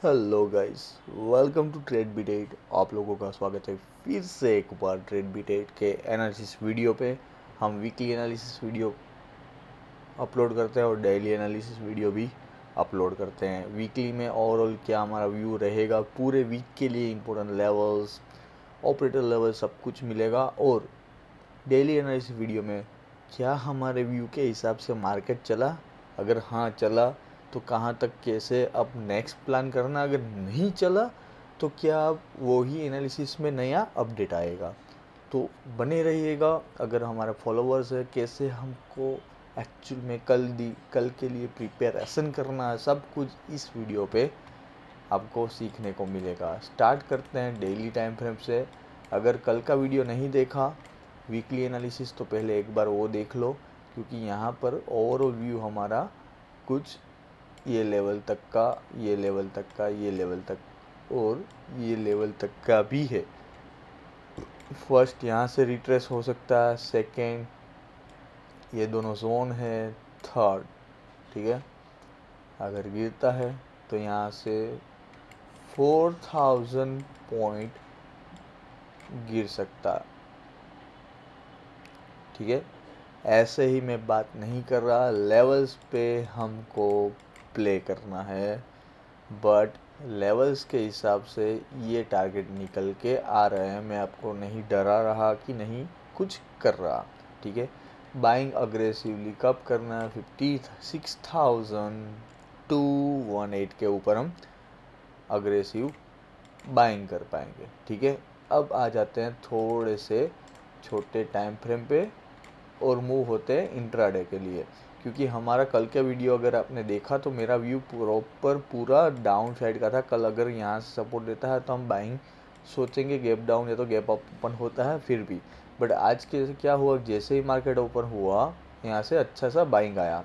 Hello guys, welcome to trade beat. आप लोगों का स्वागत है फिर से एक बार ट्रेड बीट के एनालिसिस वीडियो पे। हम वीकली एनालिसिस वीडियो अपलोड करते हैं और डेली एनालिसिस वीडियो भी अपलोड करते हैं। वीकली में ओवरऑल क्या हमारा व्यू रहेगा, पूरे वीक के लिए इंपॉर्टेंट लेवल्स, ऑपरेटर लेवल सब कुछ मिलेगा। और डेली एनालिसिस वीडियो में क्या हमारे व्यू के हिसाब से मार्केट चला, अगर हाँ चला तो कहाँ तक, कैसे अब नेक्स्ट प्लान करना, अगर नहीं चला तो क्या अब वो ही एनालिसिस में नया अपडेट आएगा। तो बने रहिएगा। अगर हमारे फॉलोअर्स है, कैसे हमको एक्चुअल में कल के लिए प्रिपरेशन करना है, सब कुछ इस वीडियो पे आपको सीखने को मिलेगा। स्टार्ट करते हैं डेली टाइम फ्रेम से। अगर कल का वीडियो नहीं देखा वीकली एनालिसिस, तो पहले एक बार वो देख लो, क्योंकि यहाँ पर ओवरऑल व्यू हमारा कुछ ये लेवल तक का, ये लेवल तक का, ये लेवल तक और ये लेवल तक का भी है। फर्स्ट यहाँ से रिट्रेस हो सकता है, सेकेंड ये दोनों जोन है, थर्ड, ठीक है। अगर गिरता है तो यहाँ से 4000 पॉइंट गिर सकता है, ठीक है। ऐसे ही मैं बात नहीं कर रहा, लेवल्स पे हमको प्ले करना है, बट लेवल्स के हिसाब से ये टारगेट निकल के आ रहे हैं। मैं आपको नहीं डरा रहा कि नहीं कुछ कर रहा, ठीक है। बाइंग अग्रेसिवली कब करना है, 56,218 के ऊपर हम अग्रेसिव बाइंग कर पाएंगे, ठीक है। अब आ जाते हैं थोड़े से छोटे टाइम फ्रेम पे और मूव होते हैं इंट्राडे के लिए। क्योंकि हमारा कल का वीडियो अगर आपने देखा तो मेरा व्यू प्रॉपर पूरा डाउन साइड का था। कल अगर यहाँ से सपोर्ट देता है तो हम बाइंग सोचेंगे, गैप डाउन या तो गैप अप ओपन होता है फिर भी। बट आज के क्या हुआ, जैसे ही मार्केट ओपन हुआ यहाँ से अच्छा सा बाइंग आया।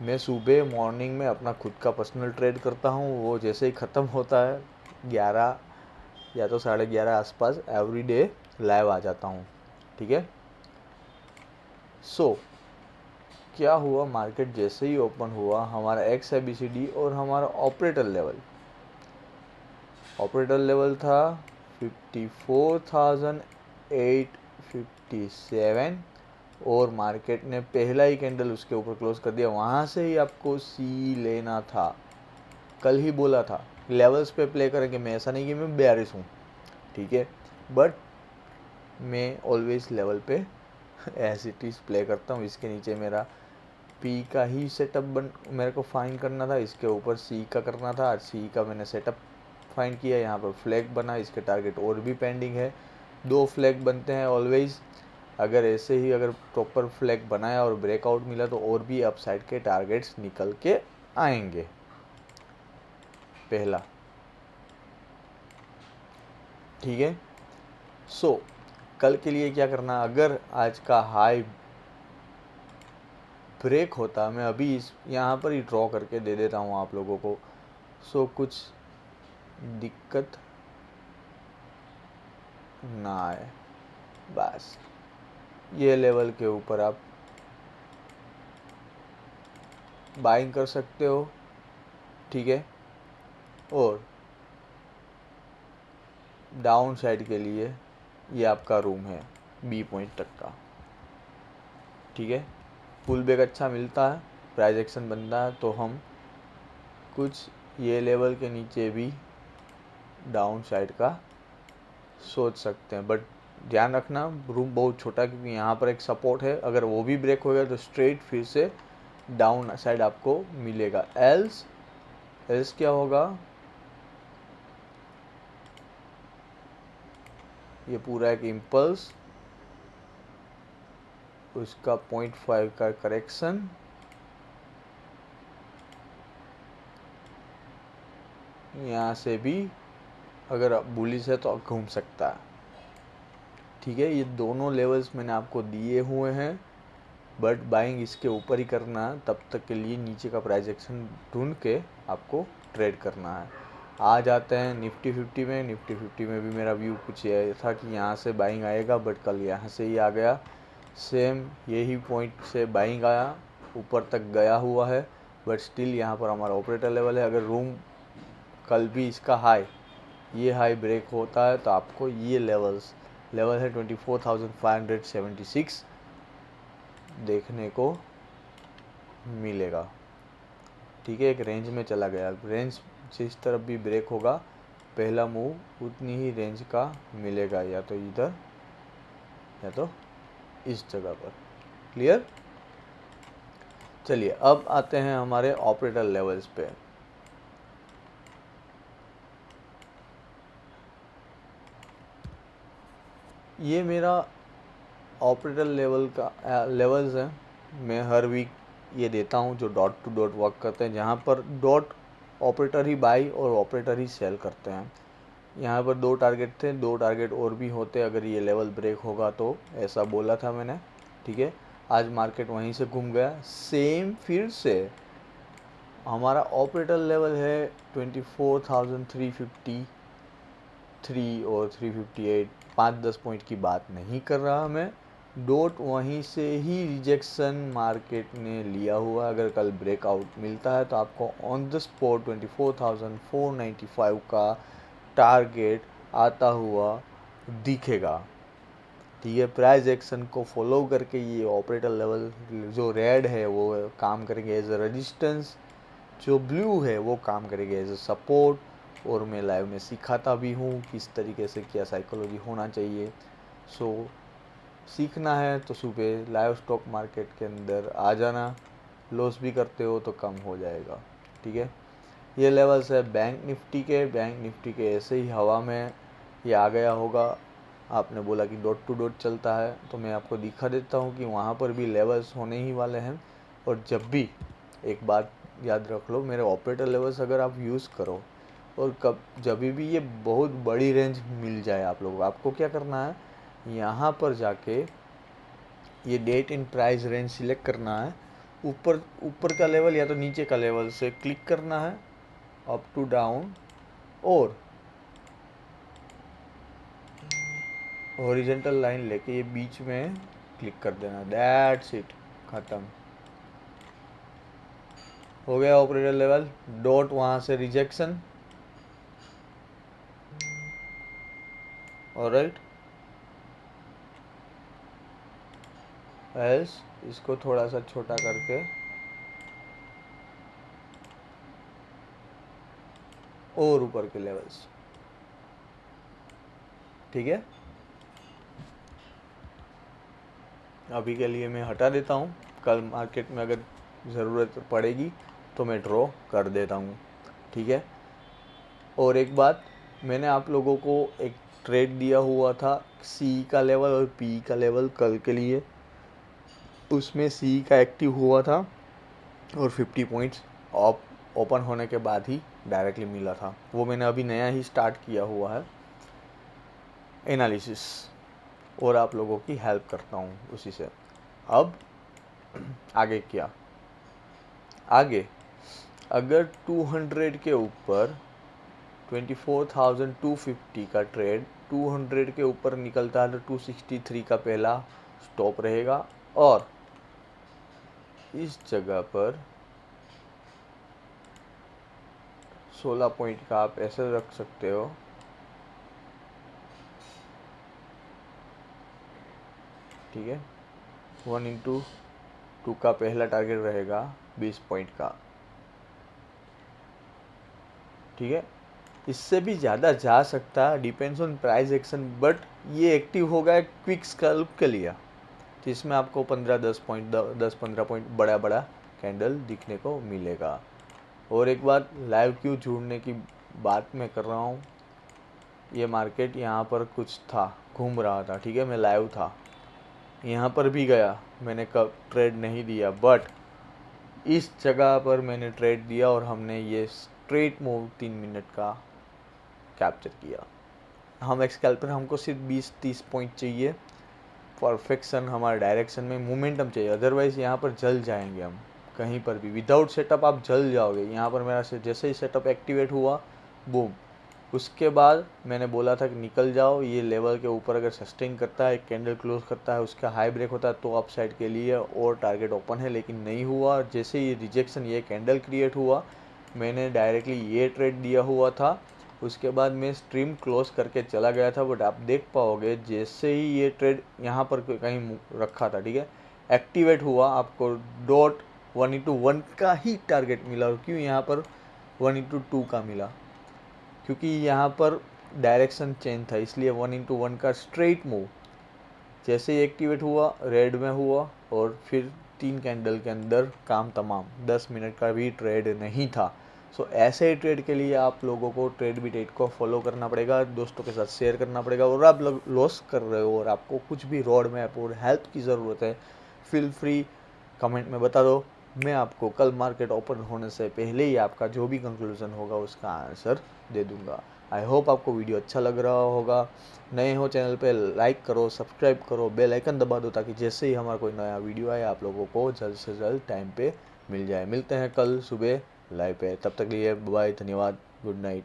मैं सुबह मॉर्निंग में अपना खुद का पर्सनल ट्रेड करता हूँ, वो जैसे ही ख़त्म होता है 11 या तो 11:30 आसपास एवरी डे लाइव आ जाता हूँ, ठीक है। सो क्या हुआ, मार्केट जैसे ही ओपन हुआ हमारा एक्स ABCD और हमारा ऑपरेटर लेवल था 54,857 और मार्केट ने पहला ही कैंडल उसके ऊपर क्लोज कर दिया। वहाँ से ही आपको सी लेना था, कल ही बोला था लेवल्स पे प्ले करेंगे। मैं ऐसा नहीं कि मैं बेयरिश हूँ, ठीक है, बट मैं ऑलवेज लेवल पे एज इट इज़ प्ले करता हूँ। इसके नीचे मेरा पी का ही सेटअप मेरे को फाइंड करना था, इसके ऊपर सी का करना था। सी का मैंने सेटअप फाइंड किया, यहाँ पर फ्लैग बना, इसके टारगेट और भी पेंडिंग है। 2 फ्लैग बनते हैं ऑलवेज। अगर ऐसे ही अगर प्रॉपर फ्लैग बनाया और ब्रेकआउट मिला तो और भी अपसाइड के टारगेट्स निकल के आएंगे। पहला, ठीक है। सो कल के लिए क्या करना, अगर आज का हाई ब्रेक होता, मैं अभी इस यहाँ पर ही ड्रॉ करके दे देता हूँ आप लोगों को। सो कुछ दिक्कत ना आए, बस ये लेवल के ऊपर आप बाइंग कर सकते हो, ठीक है। और डाउन साइड के लिए ये आपका रूम है बी पॉइंट तक का, ठीक है। पुल बैक अच्छा मिलता है, प्राइस एक्शन बनता है तो हम कुछ ये लेवल के नीचे भी डाउन साइड का सोच सकते हैं। बट ध्यान रखना रूम बहुत छोटा, क्योंकि यहाँ पर एक सपोर्ट है, अगर वो भी ब्रेक हो गया तो स्ट्रेट फिर से डाउन साइड आपको मिलेगा। एल्स क्या होगा, ये पूरा एक इम्पल्स, उसका 0.5 का करेक्शन, यहाँ से भी अगर बुलिश है तो घूम सकता है, ठीक है। ये दोनों लेवल्स मैंने आपको दिए हुए हैं, बट बाइंग इसके ऊपर ही करना है। तब तक के लिए नीचे का प्राइस एक्शन ढूंढ के आपको ट्रेड करना है। आ जाते हैं निफ्टी 50 में। निफ्टी 50 में भी मेरा व्यू कुछ ये था कि यहाँ से बाइंग आएगा, बट कल यहाँ से ही आ गया। सेम यही पॉइंट से बाइंग आया, ऊपर तक गया हुआ है, बट स्टिल यहाँ पर हमारा ऑपरेटर लेवल है। अगर रूम कल भी इसका हाई, ये हाई ब्रेक होता है तो आपको ये लेवल है 24,576 देखने को मिलेगा। ठीक है, एक रेंज में चला गया। रेंज जिस तरफ भी ब्रेक होगा पहला मूव उतनी ही रेंज का मिलेगा, या तो इधर या तो इस जगह पर। क्लियर? चलिए अब आते हैं हमारे ऑपरेटर लेवल्स पे। ये मेरा ऑपरेटर लेवल का लेवल्स है। मैं हर वीक ये देता हूँ जो डॉट टू डॉट वर्क करते हैं, जहाँ पर डॉट ऑपरेटर ही बाई और ऑपरेटर ही सेल करते हैं। यहाँ पर 2 टारगेट थे, 2 टारगेट और भी होते अगर ये लेवल ब्रेक होगा तो, ऐसा बोला था मैंने। ठीक है, आज मार्केट वहीं से घूम गया सेम। फिर से हमारा ऑपरेटर लेवल है 24,353 और 358, 5-10 पॉइंट की बात नहीं कर रहा मैं। डॉट वहीं से ही रिजेक्शन मार्केट ने लिया हुआ। अगर कल ब्रेकआउट मिलता है तो आपको ऑन द स्पॉट 24,495 का टारगेट आता हुआ दिखेगा। ठीक है, प्राइस एक्शन को फॉलो करके ये ऑपरेटर लेवल जो रेड है वो काम करेंगे एज अ रेजिस्टेंस, जो ब्लू है वो काम करेंगे एज अ सपोर्ट। और मैं लाइव में सिखाता भी हूँ किस तरीके से क्या साइकोलॉजी होना चाहिए। सो सीखना है तो सुबह लाइव स्टॉक मार्केट के अंदर आ जाना, लॉस भी करते हो तो कम हो जाएगा। ठीक है, ये लेवल्स है बैंक निफ्टी के ऐसे ही हवा में ये आ गया होगा। आपने बोला कि डॉट टू डॉट चलता है तो मैं आपको दिखा देता हूँ कि वहाँ पर भी लेवल्स होने ही वाले हैं। और जब भी, एक बात याद रख लो, मेरे ऑपरेटर लेवल्स अगर आप यूज़ करो और जब भी ये बहुत बड़ी रेंज मिल जाए आप लोगों को, आपको क्या करना है, यहाँ पर जाके ये date in price range select करना है। ऊपर का लेवल या तो नीचे का लेवल से क्लिक करना है, अप टू डाउन, और हॉरिजॉन्टल लाइन लेके ये बीच में क्लिक कर देना। दैट्स इट, खत्म हो गया ऑपरेटर लेवल। डॉट वहां से रिजेक्शन। ऑलराइट, एल्स इसको थोड़ा सा छोटा करके और ऊपर के लेवल्स। ठीक है, अभी के लिए मैं हटा देता हूँ। कल मार्केट में अगर ज़रूरत पड़ेगी तो मैं ड्रॉ कर देता हूँ। ठीक है, और एक बात, मैंने आप लोगों को एक ट्रेड दिया हुआ था सी का लेवल और पी का लेवल कल के लिए। उसमें सी का एक्टिव हुआ था और 50 पॉइंट्स ओपन होने के बाद ही डायरेक्टली मिला था। वो मैंने अभी नया ही स्टार्ट किया हुआ है एनालिसिस, और आप लोगों की हेल्प करता हूँ उसी से। अब आगे क्या, आगे अगर 200 के ऊपर 24,250 का ट्रेड 200 के ऊपर निकलता है तो 263 का पहला स्टॉप रहेगा। और इस जगह पर 16 पॉइंट का आप ऐसे रख सकते हो। ठीक है, 1/2 का पहला टारगेट रहेगा 20 पॉइंट का। ठीक है, इससे भी ज़्यादा जा सकता है, depends on price action, but ये एक्टिव होगा एक क्विक स्कैल्प के लिए, जिसमें आपको 10-15 पॉइंट बड़ा बड़ा कैंडल दिखने को मिलेगा। और एक बात, लाइव क्यों जुड़ने की बात मैं कर रहा हूँ, ये मार्केट यहाँ पर कुछ था, घूम रहा था। ठीक है, मैं लाइव था, यहाँ पर भी गया, मैंने कब ट्रेड नहीं दिया, बट इस जगह पर मैंने ट्रेड दिया और हमने ये स्ट्रेट मूव 3 मिनट का कैप्चर किया। हम स्कैल्पर, हमको सिर्फ 20-30 पॉइंट चाहिए, परफेक्शन हमारे डायरेक्शन में, मोमेंटम चाहिए, अदरवाइज़ यहाँ पर जल जाएंगे हम। कहीं पर भी विदाउट सेटअप आप जल जाओगे। यहाँ पर मेरा जैसे ही सेटअप एक्टिवेट हुआ, बूम, उसके बाद मैंने बोला था कि निकल जाओ। ये लेवल के ऊपर अगर सस्टेन करता है, कैंडल क्लोज करता है, उसका हाई ब्रेक होता है तो अप साइड के लिए और टारगेट ओपन है, लेकिन नहीं हुआ। जैसे ये रिजेक्शन, ये कैंडल क्रिएट हुआ, मैंने डायरेक्टली ये ट्रेड दिया हुआ था, उसके बाद मैं स्ट्रीम क्लोज करके चला गया था। बट आप देख पाओगे जैसे ही ये ट्रेड यहाँ पर कहीं रखा था, ठीक है, एक्टिवेट हुआ, आपको डॉट 1:1 का ही टारगेट मिला। और क्यों यहाँ पर 1:2 का मिला? क्योंकि यहाँ पर डायरेक्शन चेंज था, इसलिए 1:1 का स्ट्रेट मूव जैसे ही एक्टिवेट हुआ, रेड में हुआ और फिर 3 कैंडल के अंदर काम तमाम। 10 मिनट का भी ट्रेड नहीं था। सो ऐसे ट्रेड के लिए आप लोगों को ट्रेडबिटेट को फॉलो करना पड़ेगा, दोस्तों के साथ शेयर करना पड़ेगा। और आप लोग लॉस कर रहे हो और आपको कुछ भी रोड मैप और हेल्प की ज़रूरत है, फील फ्री कमेंट में बता दो। मैं आपको कल मार्केट ओपन होने से पहले ही आपका जो भी कंक्लूजन होगा उसका आंसर दे दूंगा। आई होप आपको वीडियो अच्छा लग रहा होगा। नए हो चैनल पे लाइक करो, सब्सक्राइब करो, बेल आइकन दबा दो, ताकि जैसे ही हमारा कोई नया वीडियो आए आप लोगों को जल्द से जल्द टाइम पे मिल जाए। मिलते हैं कल सुबह लाइव पे, तब तक लिए बाय, धन्यवाद, गुड नाइट।